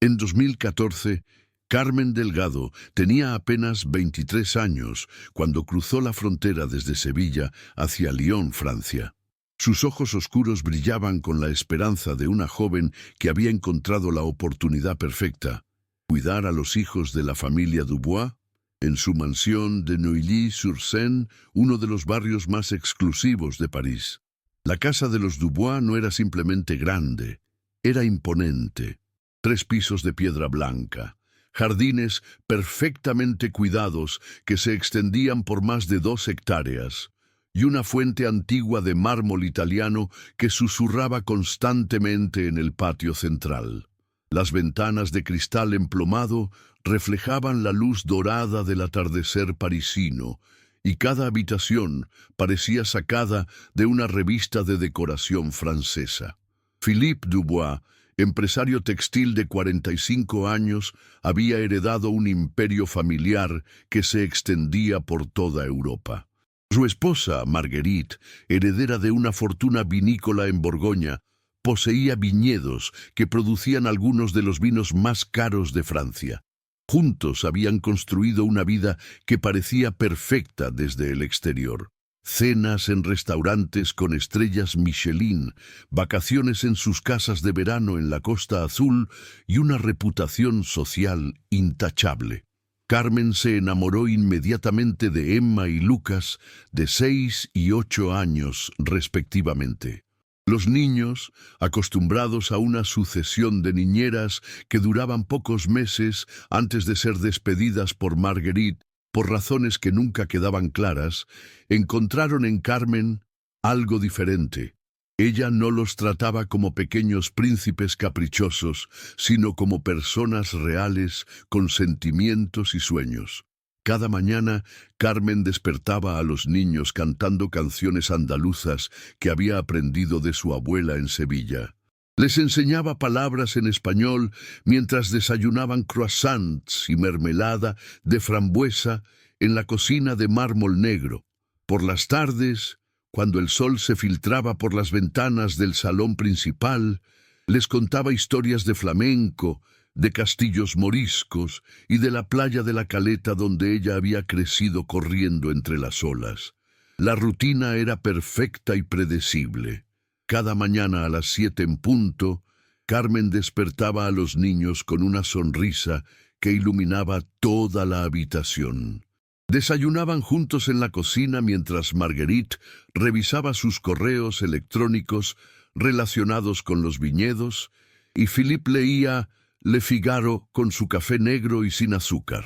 En 2014, Carmen Delgado tenía apenas 23 años cuando cruzó la frontera desde Sevilla hacia Lyon, Francia. Sus ojos oscuros brillaban con la esperanza de una joven que había encontrado la oportunidad perfecta: cuidar a los hijos de la familia Dubois en su mansión de Neuilly-sur-Seine, uno de los barrios más exclusivos de París. La casa de los Dubois no era simplemente grande, era imponente. 3 pisos de piedra blanca, jardines perfectamente cuidados que se extendían por más de 2 hectáreas, y una fuente antigua de mármol italiano que susurraba constantemente en el patio central. Las ventanas de cristal emplomado reflejaban la luz dorada del atardecer parisino, y cada habitación parecía sacada de una revista de decoración francesa. Philippe Dubois, empresario textil de 45 años, había heredado un imperio familiar que se extendía por toda Europa. Su esposa, Marguerite, heredera de una fortuna vinícola en Borgoña, poseía viñedos que producían algunos de los vinos más caros de Francia. Juntos habían construido una vida que parecía perfecta desde el exterior. Cenas en restaurantes con estrellas Michelin, vacaciones en sus casas de verano en la Costa Azul y una reputación social intachable. Carmen se enamoró inmediatamente de Emma y Lucas, de 6 y 8 años respectivamente. Los niños, acostumbrados a una sucesión de niñeras que duraban pocos meses antes de ser despedidas por Marguerite, por razones que nunca quedaban claras, encontraron en Carmen algo diferente. Ella no los trataba como pequeños príncipes caprichosos, sino como personas reales con sentimientos y sueños. Cada mañana, Carmen despertaba a los niños cantando canciones andaluzas que había aprendido de su abuela en Sevilla. Les enseñaba palabras en español mientras desayunaban croissants y mermelada de frambuesa en la cocina de mármol negro. Por las tardes, cuando el sol se filtraba por las ventanas del salón principal, les contaba historias de flamenco, de castillos moriscos y de la playa de la Caleta donde ella había crecido corriendo entre las olas. La rutina era perfecta y predecible. Cada mañana a las 7 en punto, Carmen despertaba a los niños con una sonrisa que iluminaba toda la habitación. Desayunaban juntos en la cocina mientras Marguerite revisaba sus correos electrónicos relacionados con los viñedos y Philippe leía Le Figaro con su café negro y sin azúcar.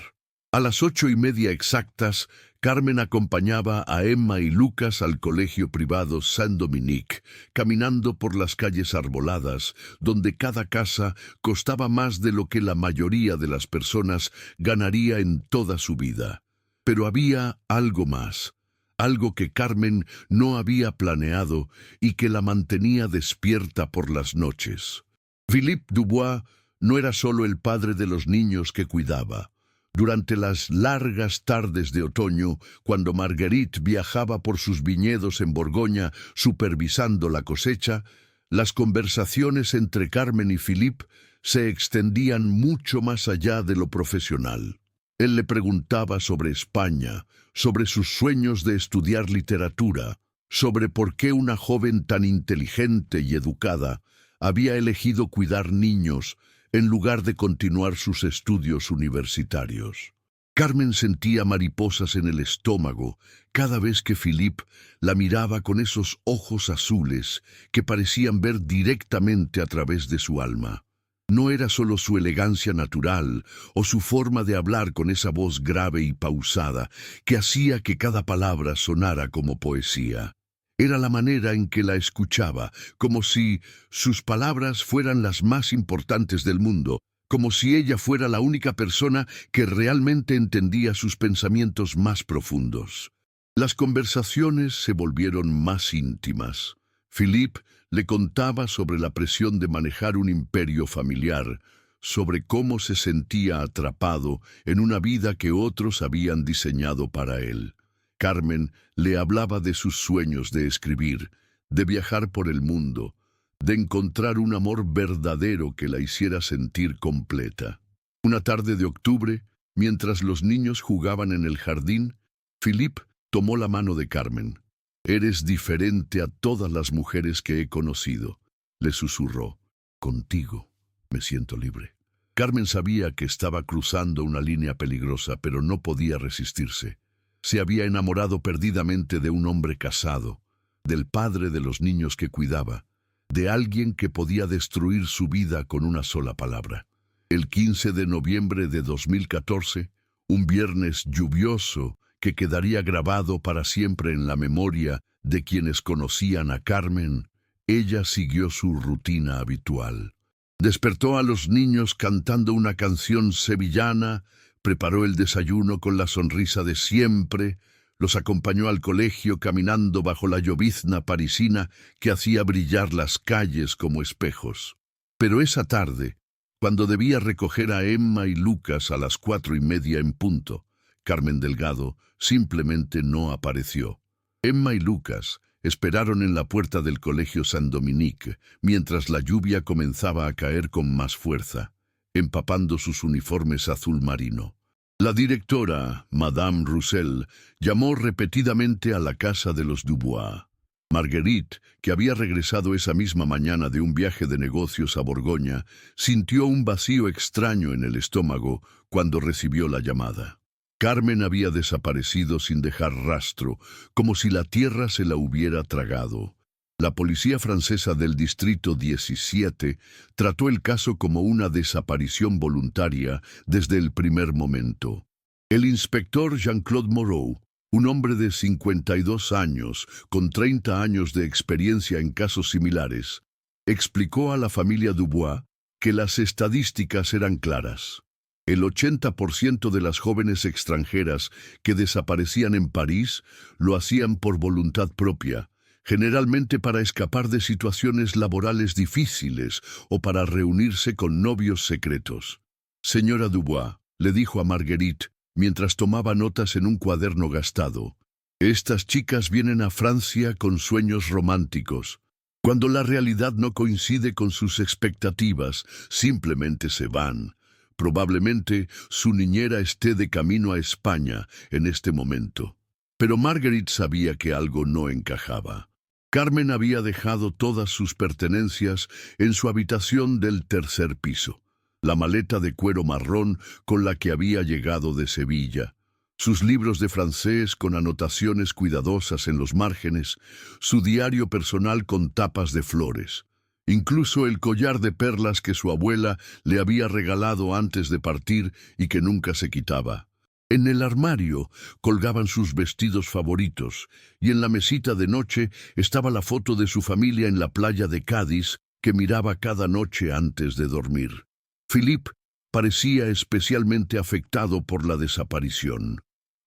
A las 8:30 exactas, Carmen acompañaba a Emma y Lucas al colegio privado Saint-Dominique, caminando por las calles arboladas, donde cada casa costaba más de lo que la mayoría de las personas ganaría en toda su vida. Pero había algo más, algo que Carmen no había planeado y que la mantenía despierta por las noches. Philippe Dubois no era solo el padre de los niños que cuidaba. Durante las largas tardes de otoño, cuando Marguerite viajaba por sus viñedos en Borgoña supervisando la cosecha, las conversaciones entre Carmen y Philippe se extendían mucho más allá de lo profesional. Él le preguntaba sobre España, sobre sus sueños de estudiar literatura, sobre por qué una joven tan inteligente y educada había elegido cuidar niños en lugar de continuar sus estudios universitarios. Carmen sentía mariposas en el estómago cada vez que Philippe la miraba con esos ojos azules que parecían ver directamente a través de su alma. No era solo su elegancia natural o su forma de hablar con esa voz grave y pausada que hacía que cada palabra sonara como poesía. Era la manera en que la escuchaba, como si sus palabras fueran las más importantes del mundo, como si ella fuera la única persona que realmente entendía sus pensamientos más profundos. Las conversaciones se volvieron más íntimas. Philippe le contaba sobre la presión de manejar un imperio familiar, sobre cómo se sentía atrapado en una vida que otros habían diseñado para él. Carmen le hablaba de sus sueños de escribir, de viajar por el mundo, de encontrar un amor verdadero que la hiciera sentir completa. Una tarde de octubre, mientras los niños jugaban en el jardín, Philippe tomó la mano de Carmen. «Eres diferente a todas las mujeres que he conocido», le susurró. «Contigo me siento libre». Carmen sabía que estaba cruzando una línea peligrosa, pero no podía resistirse. Se había enamorado perdidamente de un hombre casado, del padre de los niños que cuidaba, de alguien que podía destruir su vida con una sola palabra. El 15 de noviembre de 2014, un viernes lluvioso que quedaría grabado para siempre en la memoria de quienes conocían a Carmen, ella siguió su rutina habitual. Despertó a los niños cantando una canción sevillana, preparó el desayuno con la sonrisa de siempre, los acompañó al colegio caminando bajo la llovizna parisina que hacía brillar las calles como espejos. Pero esa tarde, cuando debía recoger a Emma y Lucas a las 4:30 en punto, Carmen Delgado simplemente no apareció. Emma y Lucas esperaron en la puerta del colegio Saint-Dominique, mientras la lluvia comenzaba a caer con más fuerza, empapando sus uniformes azul marino. La directora, Madame Roussel, llamó repetidamente a la casa de los Dubois. Marguerite, que había regresado esa misma mañana de un viaje de negocios a Borgoña, sintió un vacío extraño en el estómago cuando recibió la llamada. Carmen había desaparecido sin dejar rastro, como si la tierra se la hubiera tragado. La policía francesa del Distrito 17 trató el caso como una desaparición voluntaria desde el primer momento. El inspector Jean-Claude Moreau, un hombre de 52 años, con 30 años de experiencia en casos similares, explicó a la familia Dubois que las estadísticas eran claras. El 80% de las jóvenes extranjeras que desaparecían en París lo hacían por voluntad propia, generalmente para escapar de situaciones laborales difíciles o para reunirse con novios secretos. «Señora Dubois», le dijo a Marguerite, mientras tomaba notas en un cuaderno gastado, «estas chicas vienen a Francia con sueños románticos. Cuando la realidad no coincide con sus expectativas, simplemente se van. Probablemente su niñera esté de camino a España en este momento». Pero Marguerite sabía que algo no encajaba. Carmen había dejado todas sus pertenencias en su habitación del tercer piso. La maleta de cuero marrón con la que había llegado de Sevilla, sus libros de francés con anotaciones cuidadosas en los márgenes, su diario personal con tapas de flores. Incluso el collar de perlas que su abuela le había regalado antes de partir y que nunca se quitaba. En el armario colgaban sus vestidos favoritos y en la mesita de noche estaba la foto de su familia en la playa de Cádiz que miraba cada noche antes de dormir. Philippe parecía especialmente afectado por la desaparición.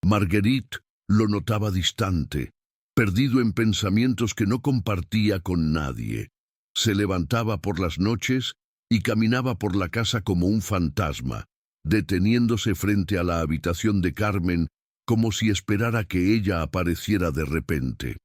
Marguerite lo notaba distante, perdido en pensamientos que no compartía con nadie. Se levantaba por las noches y caminaba por la casa como un fantasma, deteniéndose frente a la habitación de Carmen como si esperara que ella apareciera de repente.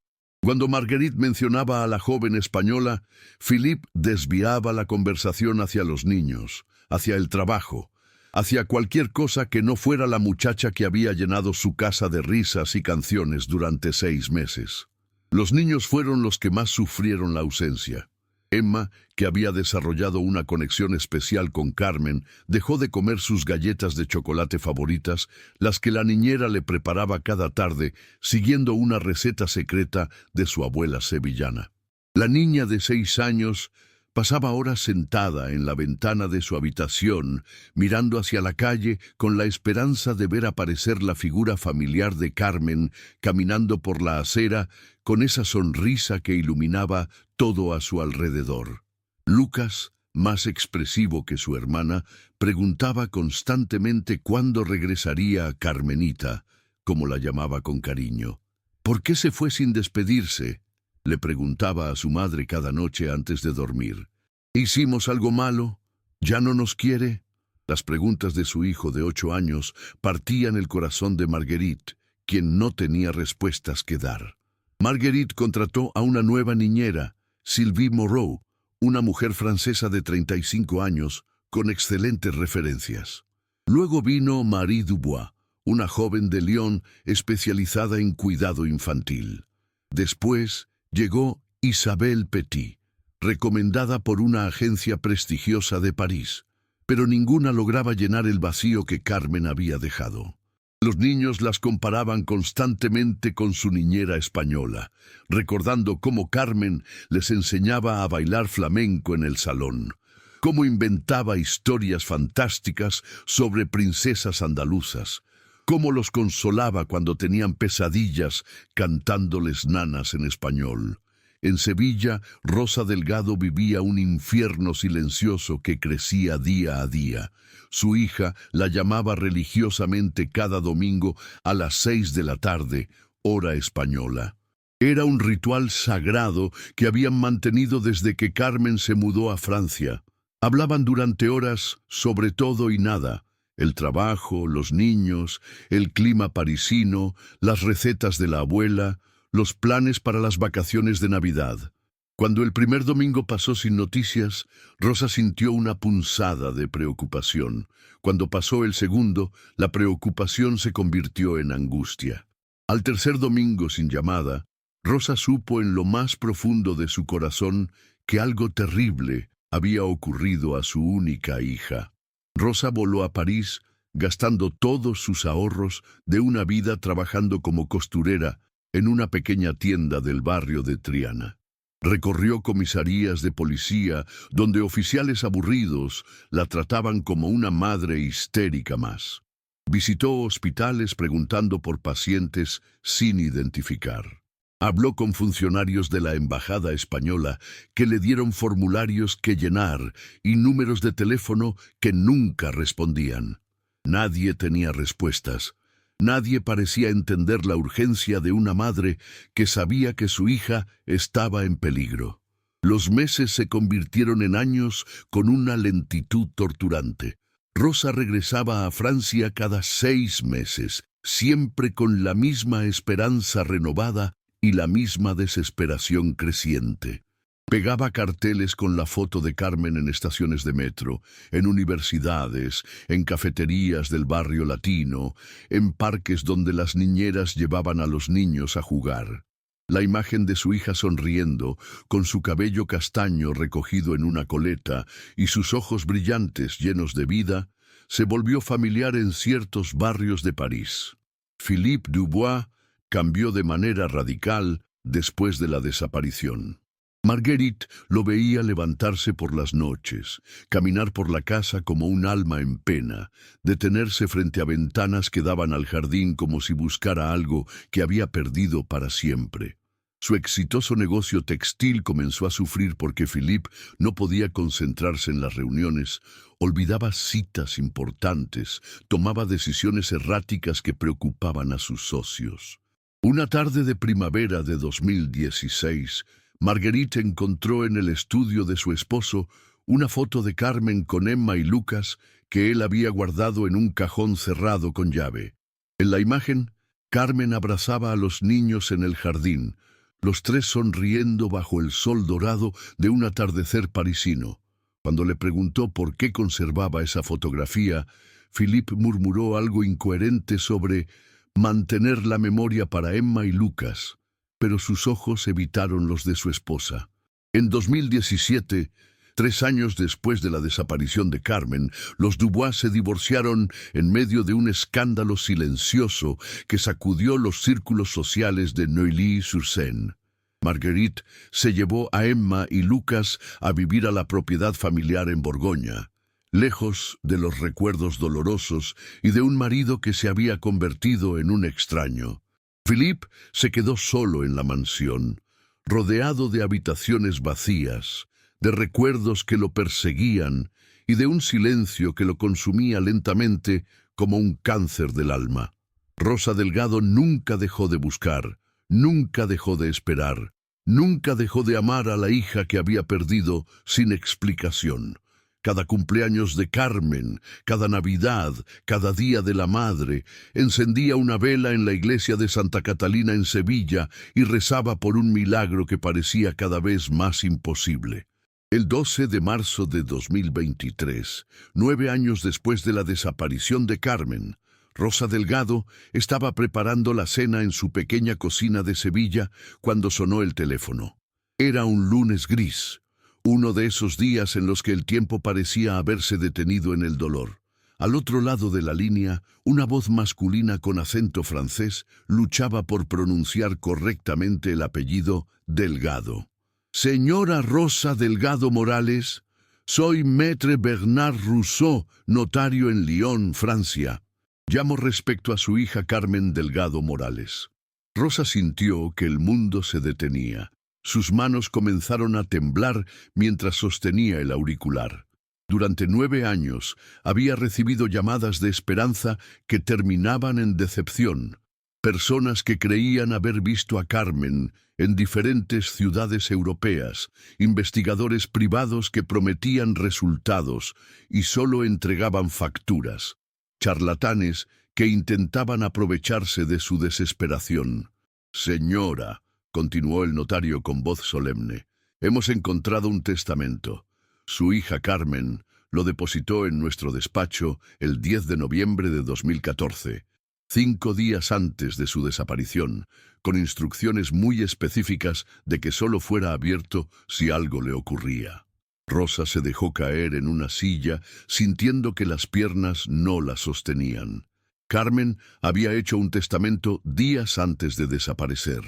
Cuando Marguerite mencionaba a la joven española, Philippe desviaba la conversación hacia los niños, hacia el trabajo, hacia cualquier cosa que no fuera la muchacha que había llenado su casa de risas y canciones durante 6 meses. Los niños fueron los que más sufrieron la ausencia. Emma, que había desarrollado una conexión especial con Carmen, dejó de comer sus galletas de chocolate favoritas, las que la niñera le preparaba cada tarde, siguiendo una receta secreta de su abuela sevillana. La niña de 6 años pasaba horas sentada en la ventana de su habitación, mirando hacia la calle con la esperanza de ver aparecer la figura familiar de Carmen caminando por la acera con esa sonrisa que iluminaba todo a su alrededor. Lucas, más expresivo que su hermana, preguntaba constantemente cuándo regresaría a Carmenita, como la llamaba con cariño. ¿Por qué se fue sin despedirse?, le preguntaba a su madre cada noche antes de dormir. ¿Hicimos algo malo? ¿Ya no nos quiere? Las preguntas de su hijo de 8 años partían el corazón de Marguerite, quien no tenía respuestas que dar. Marguerite contrató a una nueva niñera, Sylvie Moreau, una mujer francesa de 35 años, con excelentes referencias. Luego vino Marie Dubois, una joven de Lyon especializada en cuidado infantil. Después llegó Isabelle Petit, recomendada por una agencia prestigiosa de París, pero ninguna lograba llenar el vacío que Carmen había dejado. Los niños las comparaban constantemente con su niñera española, recordando cómo Carmen les enseñaba a bailar flamenco en el salón, cómo inventaba historias fantásticas sobre princesas andaluzas, cómo los consolaba cuando tenían pesadillas cantándoles nanas en español. En Sevilla, Rosa Delgado vivía un infierno silencioso que crecía día a día. Su hija la llamaba religiosamente cada domingo a las 6 de la tarde, hora española. Era un ritual sagrado que habían mantenido desde que Carmen se mudó a Francia. Hablaban durante horas sobre todo y nada: el trabajo, los niños, el clima parisino, las recetas de la abuela, los planes para las vacaciones de Navidad. Cuando el primer domingo pasó sin noticias, Rosa sintió una punzada de preocupación. Cuando pasó el segundo, la preocupación se convirtió en angustia. Al tercer domingo sin llamada, Rosa supo en lo más profundo de su corazón que algo terrible había ocurrido a su única hija. Rosa voló a París, gastando todos sus ahorros de una vida trabajando como costurera en una pequeña tienda del barrio de Triana. Recorrió comisarías de policía donde oficiales aburridos la trataban como una madre histérica más. Visitó hospitales preguntando por pacientes sin identificar. Habló con funcionarios de la embajada española que le dieron formularios que llenar y números de teléfono que nunca respondían. Nadie tenía respuestas. Nadie parecía entender la urgencia de una madre que sabía que su hija estaba en peligro. Los meses se convirtieron en años con una lentitud torturante. Rosa regresaba a Francia cada 6 meses, siempre con la misma esperanza renovada y la misma desesperación creciente. Pegaba carteles con la foto de Carmen en estaciones de metro, en universidades, en cafeterías del barrio latino, en parques donde las niñeras llevaban a los niños a jugar. La imagen de su hija sonriendo, con su cabello castaño recogido en una coleta y sus ojos brillantes llenos de vida, se volvió familiar en ciertos barrios de París. Philippe Dubois cambió de manera radical después de la desaparición. Marguerite lo veía levantarse por las noches, caminar por la casa como un alma en pena, detenerse frente a ventanas que daban al jardín como si buscara algo que había perdido para siempre. Su exitoso negocio textil comenzó a sufrir porque Philippe no podía concentrarse en las reuniones, olvidaba citas importantes, tomaba decisiones erráticas que preocupaban a sus socios. Una tarde de primavera de 2016, Marguerite encontró en el estudio de su esposo una foto de Carmen con Emma y Lucas que él había guardado en un cajón cerrado con llave. En la imagen, Carmen abrazaba a los niños en el jardín, los tres sonriendo bajo el sol dorado de un atardecer parisino. Cuando le preguntó por qué conservaba esa fotografía, Philippe murmuró algo incoherente sobre mantener la memoria para Emma y Lucas, pero sus ojos evitaron los de su esposa. En 2017, 3 años después de la desaparición de Carmen, los Dubois se divorciaron en medio de un escándalo silencioso que sacudió los círculos sociales de Neuilly-sur-Seine. Marguerite se llevó a Emma y Lucas a vivir a la propiedad familiar en Borgoña, lejos de los recuerdos dolorosos y de un marido que se había convertido en un extraño. Philippe se quedó solo en la mansión, rodeado de habitaciones vacías, de recuerdos que lo perseguían y de un silencio que lo consumía lentamente como un cáncer del alma. Rosa Delgado nunca dejó de buscar, nunca dejó de esperar, nunca dejó de amar a la hija que había perdido sin explicación. Cada cumpleaños de Carmen, cada Navidad, cada Día de la Madre, encendía una vela en la iglesia de Santa Catalina en Sevilla y rezaba por un milagro que parecía cada vez más imposible. El 12 de marzo de 2023, 9 años después de la desaparición de Carmen, Rosa Delgado estaba preparando la cena en su pequeña cocina de Sevilla cuando sonó el teléfono. Era un lunes gris, uno de esos días en los que el tiempo parecía haberse detenido en el dolor. Al otro lado de la línea, una voz masculina con acento francés luchaba por pronunciar correctamente el apellido Delgado. Señora Rosa Delgado Morales, soy Maître Bernard Rousseau, notario en Lyon, Francia. Llamo respecto a su hija Carmen Delgado Morales. Rosa sintió que el mundo se detenía. Sus manos comenzaron a temblar mientras sostenía el auricular. Durante 9 años había recibido llamadas de esperanza que terminaban en decepción. Personas que creían haber visto a Carmen en diferentes ciudades europeas, investigadores privados que prometían resultados y solo entregaban facturas, charlatanes que intentaban aprovecharse de su desesperación. Señora, continuó el notario con voz solemne, hemos encontrado un testamento. Su hija Carmen lo depositó en nuestro despacho el 10 de noviembre de 2014. 5 días antes de su desaparición, con instrucciones muy específicas de que solo fuera abierto si algo le ocurría. Rosa se dejó caer en una silla, sintiendo que las piernas no la sostenían. Carmen había hecho un testamento días antes de desaparecer.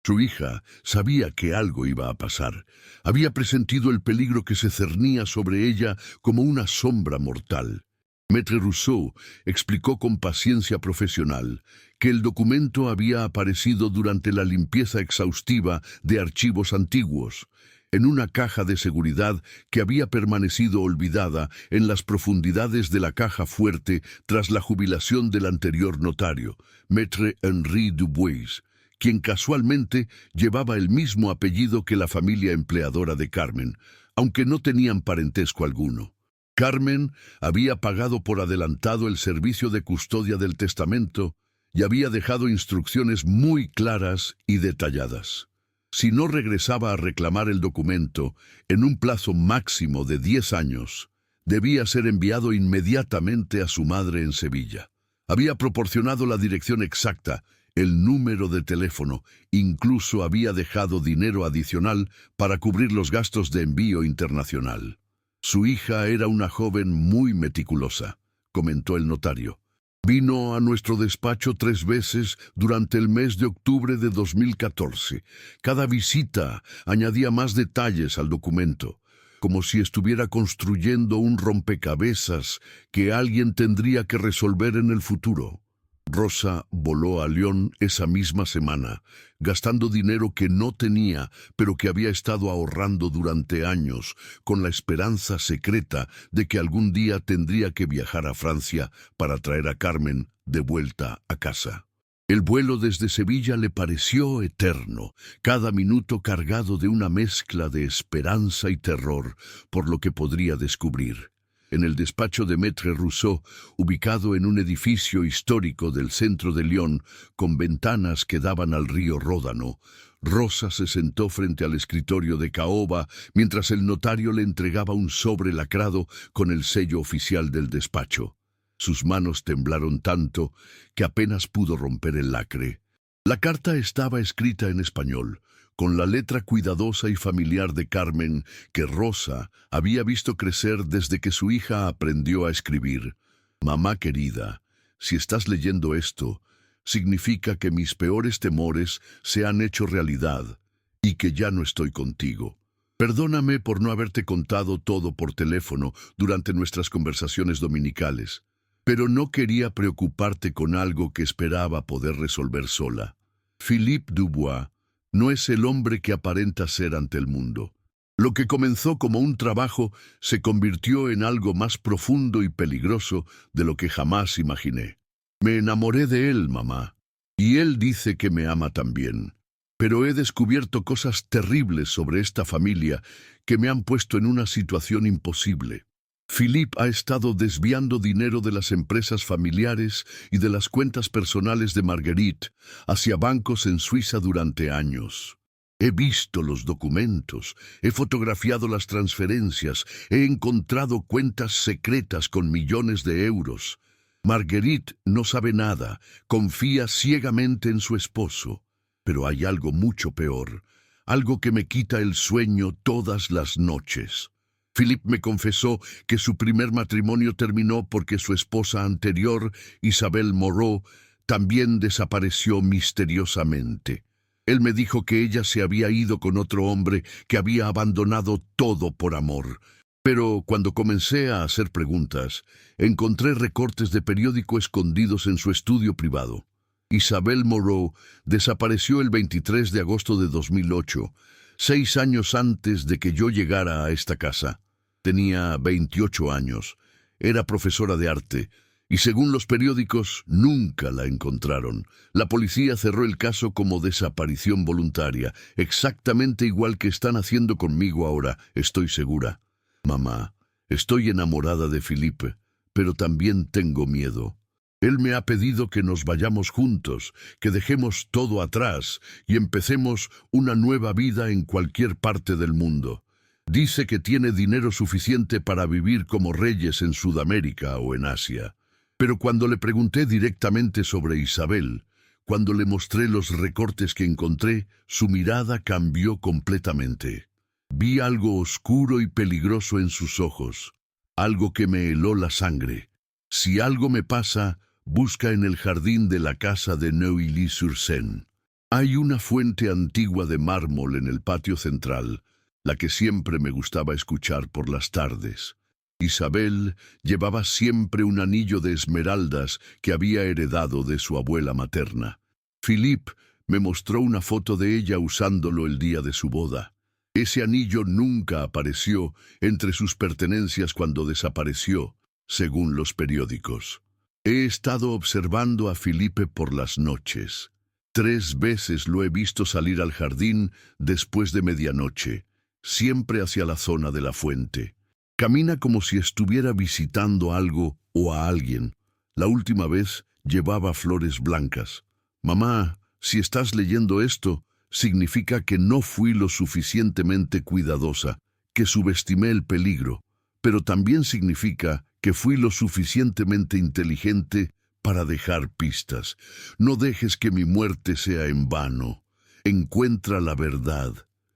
Su hija sabía que algo iba a pasar. Había presentido el peligro que se cernía sobre ella como una sombra mortal. Maître Rousseau explicó con paciencia profesional que el documento había aparecido durante la limpieza exhaustiva de archivos antiguos, en una caja de seguridad que había permanecido olvidada en las profundidades de la caja fuerte tras la jubilación del anterior notario, Maître Henri Dubois, quien casualmente llevaba el mismo apellido que la familia empleadora de Carmen, aunque no tenían parentesco alguno. Carmen había pagado por adelantado el servicio de custodia del testamento y había dejado instrucciones muy claras y detalladas. Si no regresaba a reclamar el documento en un plazo máximo de 10 años, debía ser enviado inmediatamente a su madre en Sevilla. Había proporcionado la dirección exacta, el número de teléfono, incluso había dejado dinero adicional para cubrir los gastos de envío internacional. Su hija era una joven muy meticulosa, comentó el notario. Vino a nuestro despacho 3 veces durante el mes de octubre de 2014. Cada visita añadía más detalles al documento, como si estuviera construyendo un rompecabezas que alguien tendría que resolver en el futuro. Rosa voló a Lyon esa misma semana, gastando dinero que no tenía, pero que había estado ahorrando durante años, con la esperanza secreta de que algún día tendría que viajar a Francia para traer a Carmen de vuelta a casa. El vuelo desde Sevilla le pareció eterno, cada minuto cargado de una mezcla de esperanza y terror por lo que podría descubrir. En el despacho de Maître Rousseau, ubicado en un edificio histórico del centro de Lyon, con ventanas que daban al río Ródano, Rosa se sentó frente al escritorio de caoba mientras el notario le entregaba un sobre lacrado con el sello oficial del despacho. Sus manos temblaron tanto que apenas pudo romper el lacre. La carta estaba escrita en español, con la letra cuidadosa y familiar de Carmen que Rosa había visto crecer desde que su hija aprendió a escribir. Mamá querida, si estás leyendo esto, significa que mis peores temores se han hecho realidad y que ya no estoy contigo. Perdóname por no haberte contado todo por teléfono durante nuestras conversaciones dominicales, pero no quería preocuparte con algo que esperaba poder resolver sola. Philippe Dubois no es el hombre que aparenta ser ante el mundo. Lo que comenzó como un trabajo se convirtió en algo más profundo y peligroso de lo que jamás imaginé. Me enamoré de él, mamá, y él dice que me ama también. Pero he descubierto cosas terribles sobre esta familia que me han puesto en una situación imposible. Philippe ha estado desviando dinero de las empresas familiares y de las cuentas personales de Marguerite hacia bancos en Suiza durante años. He visto los documentos, he fotografiado las transferencias, he encontrado cuentas secretas con millones de euros. Marguerite no sabe nada, confía ciegamente en su esposo. Pero hay algo mucho peor, algo que me quita el sueño todas las noches. Philippe me confesó que su primer matrimonio terminó porque su esposa anterior, Isabelle Moreau, también desapareció misteriosamente. Él me dijo que ella se había ido con otro hombre que había abandonado todo por amor. Pero cuando comencé a hacer preguntas, encontré recortes de periódico escondidos en su estudio privado. Isabelle Moreau desapareció el 23 de agosto de 2008, 6 años antes de que yo llegara a esta casa. Tenía 28 años, era profesora de arte, y según los periódicos, nunca la encontraron. La policía cerró el caso como desaparición voluntaria, exactamente igual que están haciendo conmigo ahora, estoy segura. Mamá, estoy enamorada de Philippe, pero también tengo miedo. Él me ha pedido que nos vayamos juntos, que dejemos todo atrás y empecemos una nueva vida en cualquier parte del mundo. Dice que tiene dinero suficiente para vivir como reyes en Sudamérica o en Asia. Pero cuando le pregunté directamente sobre Isabel, cuando le mostré los recortes que encontré, su mirada cambió completamente. Vi algo oscuro y peligroso en sus ojos, algo que me heló la sangre. Si algo me pasa, busca en el jardín de la casa de Neuilly-sur-Seine. Hay una fuente antigua de mármol en el patio central, la que siempre me gustaba escuchar por las tardes. Isabel llevaba siempre un anillo de esmeraldas que había heredado de su abuela materna. Philippe me mostró una foto de ella usándolo el día de su boda. Ese anillo nunca apareció entre sus pertenencias cuando desapareció, según los periódicos. He estado observando a Philippe por las noches. 3 veces lo he visto salir al jardín después de medianoche, siempre hacia la zona de la fuente. Camina como si estuviera visitando algo o a alguien. La última vez llevaba flores blancas. Mamá, si estás leyendo esto, significa que no fui lo suficientemente cuidadosa, que subestimé el peligro, pero también significa que fui lo suficientemente inteligente para dejar pistas. No dejes que mi muerte sea en vano. Encuentra la verdad.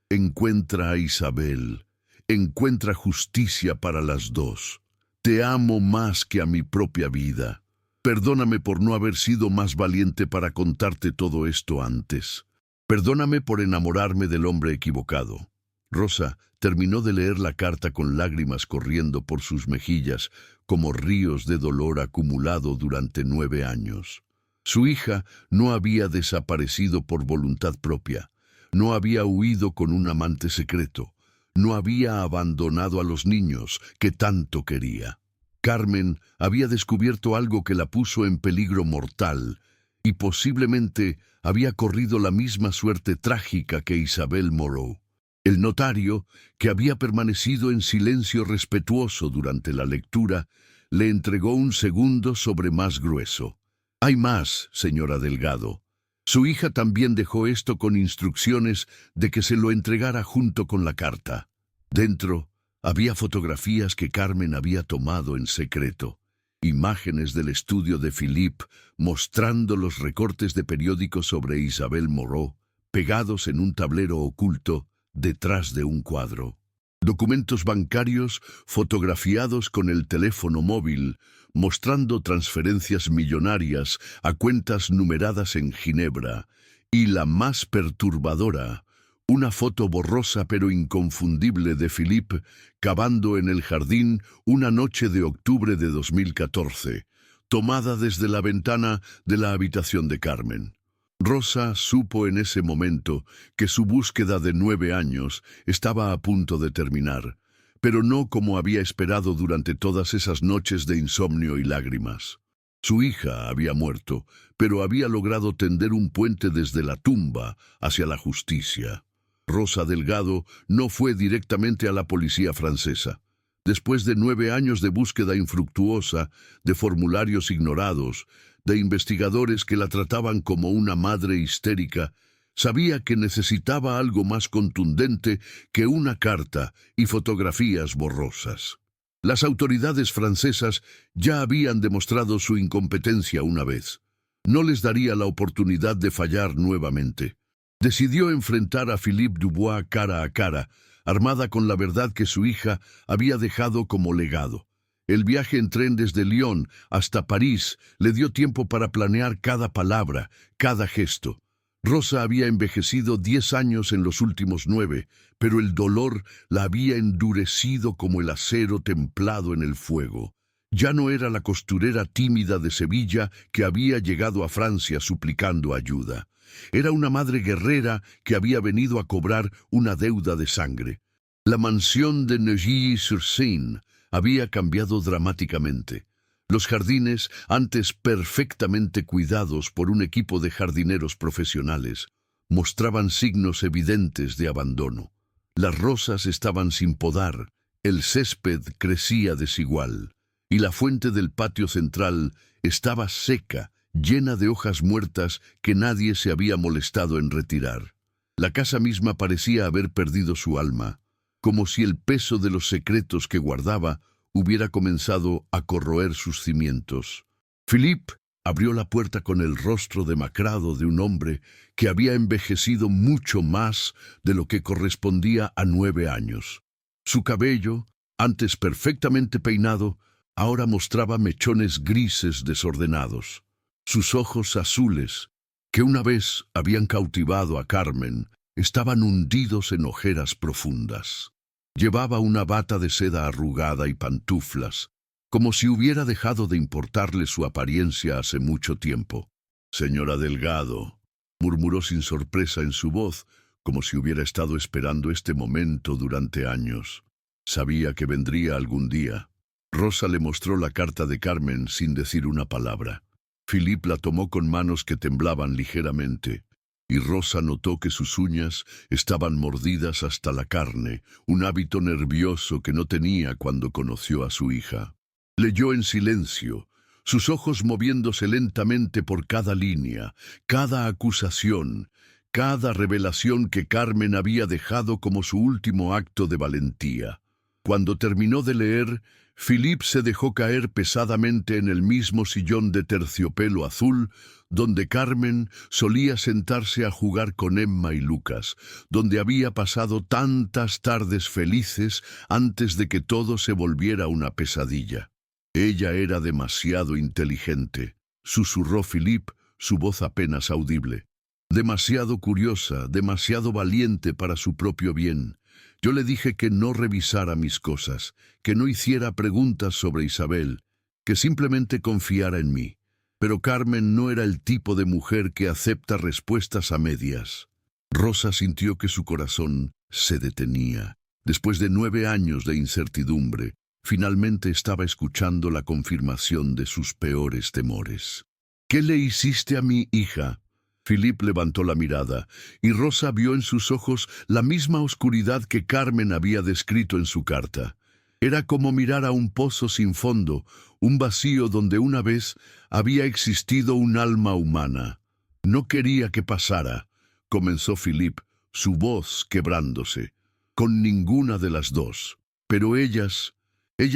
Encuentra a Isabel. Encuentra justicia para las dos. Te amo más que a mi propia vida. Perdóname por no haber sido más valiente para contarte todo esto antes. Perdóname por enamorarme del hombre equivocado. Rosa terminó de leer la carta con lágrimas corriendo por sus mejillas, como ríos de dolor acumulado durante 9 años. Su hija no había desaparecido por voluntad propia. No había huido con un amante secreto. No había abandonado a los niños que tanto quería. Carmen había descubierto algo que la puso en peligro mortal y posiblemente había corrido la misma suerte trágica que Isabelle Moreau. El notario, que había permanecido en silencio respetuoso durante la lectura, le entregó un segundo sobre más grueso. Hay más, señora Delgado. Su hija también dejó esto con instrucciones de que se lo entregara junto con la carta. Dentro había fotografías que Carmen había tomado en secreto, imágenes del estudio de Philippe mostrando los recortes de periódicos sobre Isabelle Moreau, pegados en un tablero oculto detrás de un cuadro. Documentos bancarios fotografiados con el teléfono móvil, mostrando transferencias millonarias a cuentas numeradas en Ginebra, y la más perturbadora, una foto borrosa pero inconfundible de Philippe cavando en el jardín una noche de octubre de 2014, tomada desde la ventana de la habitación de Carmen. Rosa supo en ese momento que su búsqueda de 9 años estaba a punto de terminar, pero no como había esperado durante todas esas noches de insomnio y lágrimas. Su hija había muerto, pero había logrado tender un puente desde la tumba hacia la justicia. Rosa Delgado no fue directamente a la policía francesa. Después de 9 años de búsqueda infructuosa, de formularios ignorados, de investigadores que la trataban como una madre histérica, Sabía que necesitaba algo más contundente que una carta y fotografías borrosas. Las autoridades francesas ya habían demostrado su incompetencia una vez. No les daría la oportunidad de fallar nuevamente. Decidió enfrentar a Philippe Dubois cara a cara, armada con la verdad que su hija había dejado como legado. El viaje en tren desde Lyon hasta París le dio tiempo para planear cada palabra, cada gesto. Rosa había envejecido 10 años en los últimos 9, pero el dolor la había endurecido como el acero templado en el fuego. Ya no era la costurera tímida de Sevilla que había llegado a Francia suplicando ayuda. Era una madre guerrera que había venido a cobrar una deuda de sangre. La mansión de Neuilly-sur-Seine había cambiado dramáticamente. Los jardines, antes perfectamente cuidados por un equipo de jardineros profesionales, mostraban signos evidentes de abandono. Las rosas estaban sin podar, el césped crecía desigual, y la fuente del patio central estaba seca, llena de hojas muertas que nadie se había molestado en retirar. La casa misma parecía haber perdido su alma, como si el peso de los secretos que guardaba hubiera comenzado a corroer sus cimientos. Philippe abrió la puerta con el rostro demacrado de un hombre que había envejecido mucho más de lo que correspondía a 9 años. Su cabello, antes perfectamente peinado, ahora mostraba mechones grises desordenados. Sus ojos azules, que una vez habían cautivado a Carmen, estaban hundidos en ojeras profundas. Llevaba una bata de seda arrugada y pantuflas, como si hubiera dejado de importarle su apariencia hace mucho tiempo. «Señora Delgado», murmuró sin sorpresa en su voz, como si hubiera estado esperando este momento durante años. Sabía que vendría algún día. Rosa le mostró la carta de Carmen sin decir una palabra. Philippe la tomó con manos que temblaban ligeramente, y Rosa notó que sus uñas estaban mordidas hasta la carne, un hábito nervioso que no tenía cuando conoció a su hija. Leyó en silencio, sus ojos moviéndose lentamente por cada línea, cada acusación, cada revelación que Carmen había dejado como su último acto de valentía. Cuando terminó de leer, Philippe se dejó caer pesadamente en el mismo sillón de terciopelo azul donde Carmen solía sentarse a jugar con Emma y Lucas, donde había pasado tantas tardes felices antes de que todo se volviera una pesadilla. Ella era demasiado inteligente, susurró Philippe, su voz apenas audible. Demasiado curiosa, demasiado valiente para su propio bien. Yo le dije que no revisara mis cosas, que no hiciera preguntas sobre Isabel, que simplemente confiara en mí. Pero Carmen no era el tipo de mujer que acepta respuestas a medias. Rosa sintió que su corazón se detenía. Después de 9 años de incertidumbre, finalmente estaba escuchando la confirmación de sus peores temores. «¿Qué le hiciste a mi hija?». Philippe levantó la mirada, y Rosa vio en sus ojos la misma oscuridad que Carmen había descrito en su carta. Era como mirar a un pozo sin fondo, un vacío donde una vez había existido un alma humana. «No quería que pasara», comenzó Philippe, su voz quebrándose, «con ninguna de las dos. Pero ellas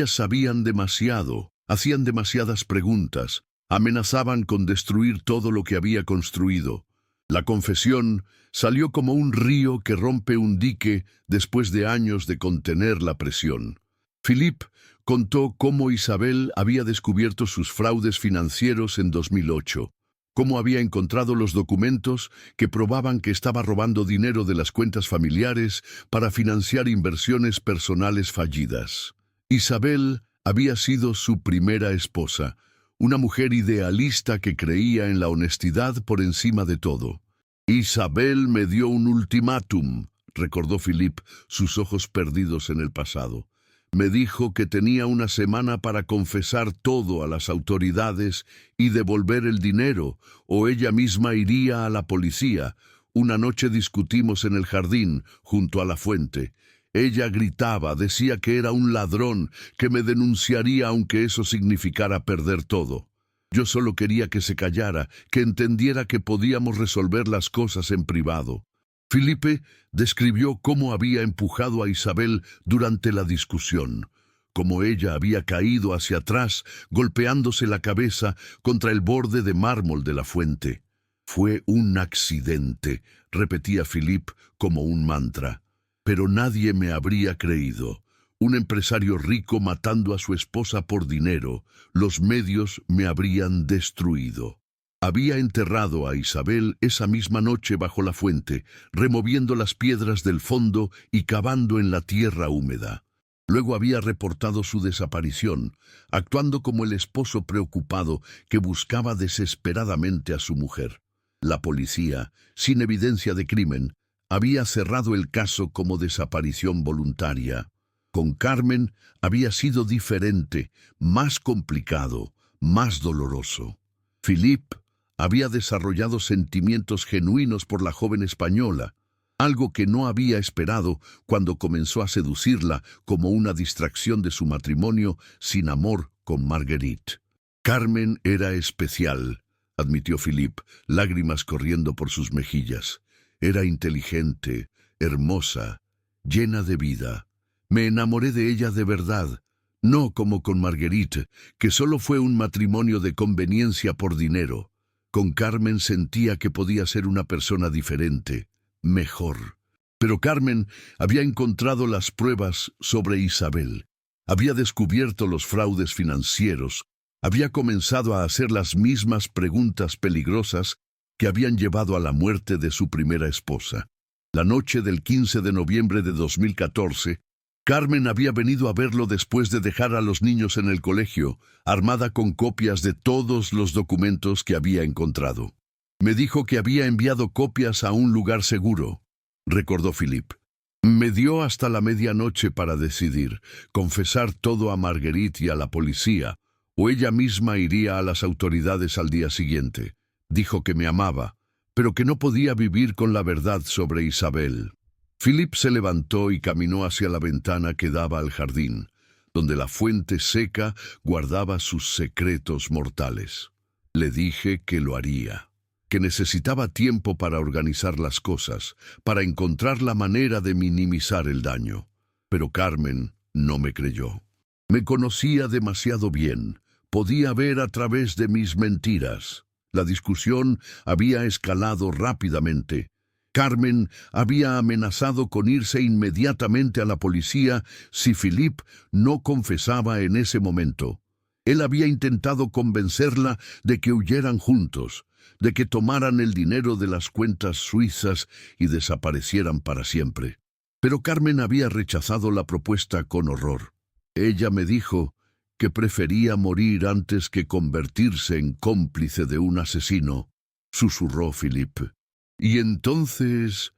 sabían demasiado, hacían demasiadas preguntas, amenazaban con destruir todo lo que había construido. La confesión salió como un río que rompe un dique después de años de contener la presión». Philippe contó cómo Isabel había descubierto sus fraudes financieros en 2008, cómo había encontrado los documentos que probaban que estaba robando dinero de las cuentas familiares para financiar inversiones personales fallidas. Isabel había sido su primera esposa, una mujer idealista que creía en la honestidad por encima de todo. «Isabel me dio un ultimátum», recordó Philippe, sus ojos perdidos en el pasado. «Me dijo que tenía una semana para confesar todo a las autoridades y devolver el dinero, o ella misma iría a la policía. Una noche discutimos en el jardín, junto a la fuente. Ella gritaba, decía que era un ladrón, que me denunciaría aunque eso significara perder todo. Yo solo quería que se callara, que entendiera que podíamos resolver las cosas en privado. Felipe describió cómo había empujado a Isabel durante la discusión, cómo ella había caído hacia atrás, golpeándose la cabeza contra el borde de mármol de la fuente. Fue un accidente, repetía Philippe como un mantra. Pero nadie me habría creído. Un empresario rico matando a su esposa por dinero, los medios me habrían destruido. Había enterrado a Isabel esa misma noche bajo la fuente, removiendo las piedras del fondo y cavando en la tierra húmeda. Luego había reportado su desaparición, actuando como el esposo preocupado que buscaba desesperadamente a su mujer. La policía, sin evidencia de crimen, había cerrado el caso como desaparición voluntaria. Con Carmen había sido diferente, más complicado, más doloroso. Philippe había desarrollado sentimientos genuinos por la joven española, algo que no había esperado cuando comenzó a seducirla como una distracción de su matrimonio sin amor con Marguerite. Carmen era especial, admitió Philippe, lágrimas corriendo por sus mejillas. Era inteligente, hermosa, llena de vida. Me enamoré de ella de verdad, no como con Marguerite, que solo fue un matrimonio de conveniencia por dinero. Con Carmen sentía que podía ser una persona diferente, mejor. Pero Carmen había encontrado las pruebas sobre Isabel. Había descubierto los fraudes financieros. Había comenzado a hacer las mismas preguntas peligrosas que habían llevado a la muerte de su primera esposa. La noche del 15 de noviembre de 2014, Carmen había venido a verlo después de dejar a los niños en el colegio, armada con copias de todos los documentos que había encontrado. Me dijo que había enviado copias a un lugar seguro, recordó Philippe. Me dio hasta la medianoche para decidir, confesar todo a Marguerite y a la policía, o ella misma iría a las autoridades al día siguiente. Dijo que me amaba, pero que no podía vivir con la verdad sobre Isabel. Philippe se levantó y caminó hacia la ventana que daba al jardín, donde la fuente seca guardaba sus secretos mortales. Le dije que lo haría, que necesitaba tiempo para organizar las cosas, para encontrar la manera de minimizar el daño. Pero Carmen no me creyó. Me conocía demasiado bien, podía ver a través de mis mentiras. La discusión había escalado rápidamente. Carmen había amenazado con irse inmediatamente a la policía si Philippe no confesaba en ese momento. Él había intentado convencerla de que huyeran juntos, de que tomaran el dinero de las cuentas suizas y desaparecieran para siempre. Pero Carmen había rechazado la propuesta con horror. Ella me dijo que prefería morir antes que convertirse en cómplice de un asesino, susurró Philippe. Y entonces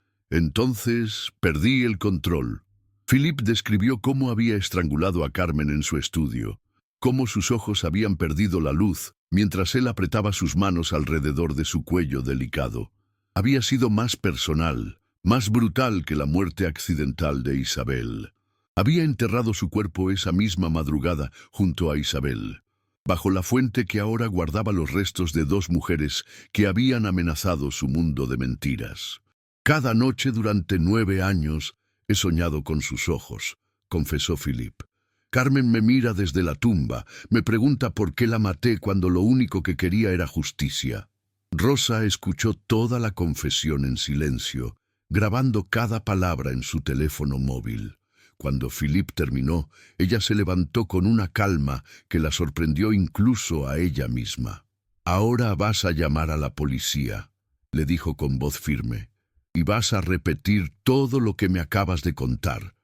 perdí el control. Philippe describió cómo había estrangulado a Carmen en su estudio, cómo sus ojos habían perdido la luz mientras él apretaba sus manos alrededor de su cuello delicado. Había sido más personal, más brutal que la muerte accidental de Isabel. Había enterrado su cuerpo esa misma madrugada junto a Isabel, bajo la fuente que ahora guardaba los restos de dos mujeres que habían amenazado su mundo de mentiras. Cada noche durante 9 años he soñado con sus ojos, confesó Philippe. Carmen me mira desde la tumba, me pregunta por qué la maté cuando lo único que quería era justicia. Rosa escuchó toda la confesión en silencio, grabando cada palabra en su teléfono móvil. Cuando Philippe terminó, ella se levantó con una calma que la sorprendió incluso a ella misma. «Ahora vas a llamar a la policía», le dijo con voz firme, «y vas a repetir todo lo que me acabas de contar».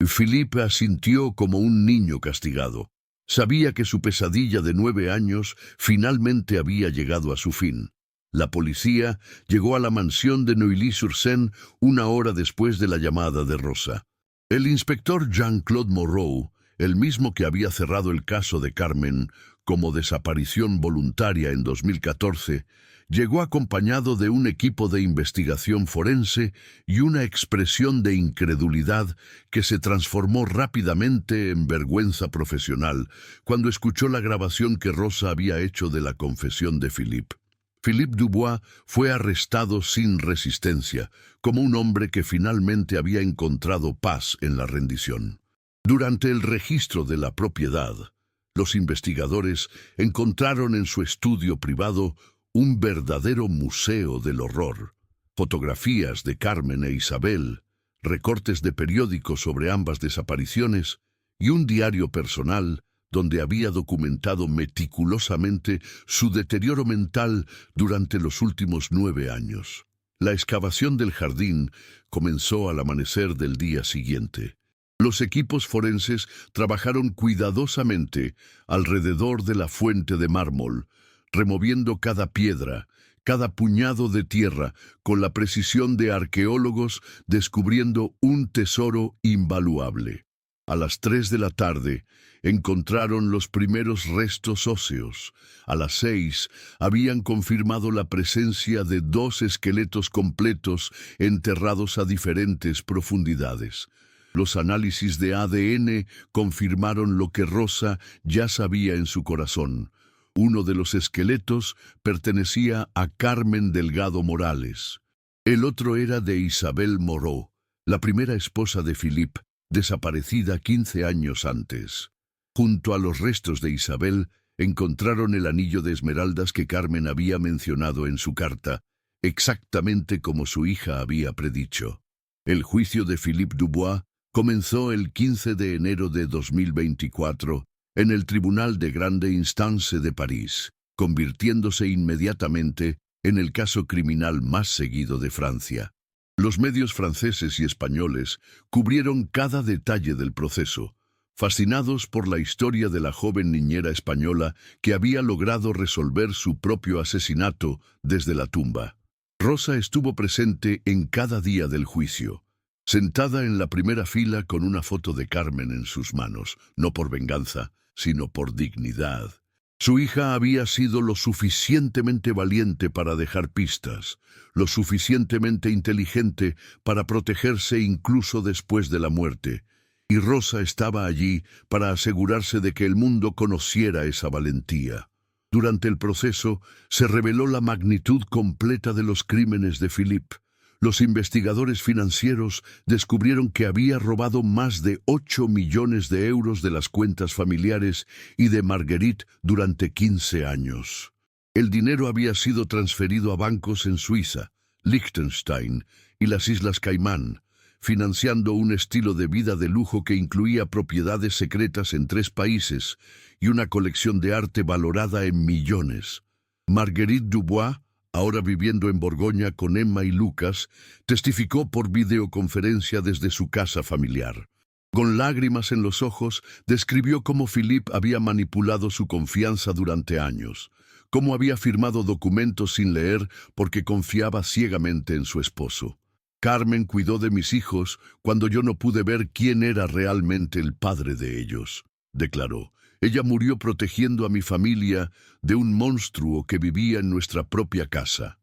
Philippe asintió como un niño castigado. Sabía que su pesadilla de 9 años finalmente había llegado a su fin. La policía llegó a la mansión de Neuilly-sur-Seine 1 hora después de la llamada de Rosa. El inspector Jean-Claude Moreau, el mismo que había cerrado el caso de Carmen, como desaparición voluntaria en 2014, llegó acompañado de un equipo de investigación forense y una expresión de incredulidad que se transformó rápidamente en vergüenza profesional cuando escuchó la grabación que Rosa había hecho de la confesión de Philippe. Philippe Dubois fue arrestado sin resistencia, como un hombre que finalmente había encontrado paz en la rendición. Durante el registro de la propiedad, los investigadores encontraron en su estudio privado un verdadero museo del horror. Fotografías de Carmen e Isabel, recortes de periódicos sobre ambas desapariciones y un diario personal donde había documentado meticulosamente su deterioro mental durante los últimos 9 años. La excavación del jardín comenzó al amanecer del día siguiente. Los equipos forenses trabajaron cuidadosamente alrededor de la fuente de mármol, removiendo cada piedra, cada puñado de tierra, con la precisión de arqueólogos descubriendo un tesoro invaluable. A las 3 de la tarde encontraron los primeros restos óseos. A las 6 habían confirmado la presencia de 2 esqueletos completos enterrados a diferentes profundidades. Los análisis de ADN confirmaron lo que Rosa ya sabía en su corazón. Uno de los esqueletos pertenecía a Carmen Delgado Morales. El otro era de Isabel Moreau, la primera esposa de Philippe, desaparecida 15 años antes. Junto a los restos de Isabel, encontraron el anillo de esmeraldas que Carmen había mencionado en su carta, exactamente como su hija había predicho. El juicio de Philippe Dubois comenzó el 15 de enero de 2024 en el Tribunal de Grande Instance de París, convirtiéndose inmediatamente en el caso criminal más seguido de Francia. Los medios franceses y españoles cubrieron cada detalle del proceso, fascinados por la historia de la joven niñera española que había logrado resolver su propio asesinato desde la tumba. Rosa estuvo presente en cada día del juicio, sentada en la primera fila con una foto de Carmen en sus manos, no por venganza, sino por dignidad. Su hija había sido lo suficientemente valiente para dejar pistas, lo suficientemente inteligente para protegerse incluso después de la muerte, y Rosa estaba allí para asegurarse de que el mundo conociera esa valentía. Durante el proceso se reveló la magnitud completa de los crímenes de Philippe. Los investigadores financieros descubrieron que había robado más de 8 millones de euros de las cuentas familiares y de Marguerite durante 15 años. El dinero había sido transferido a bancos en Suiza, Liechtenstein y las Islas Caimán, financiando un estilo de vida de lujo que incluía propiedades secretas en 3 países y una colección de arte valorada en millones. Marguerite Dubois, ahora viviendo en Borgoña con Emma y Lucas, testificó por videoconferencia desde su casa familiar. Con lágrimas en los ojos, describió cómo Philippe había manipulado su confianza durante años, cómo había firmado documentos sin leer porque confiaba ciegamente en su esposo. Carmen cuidó de mis hijos cuando yo no pude ver quién era realmente el padre de ellos, declaró. Ella murió protegiendo a mi familia de un monstruo que vivía en nuestra propia casa.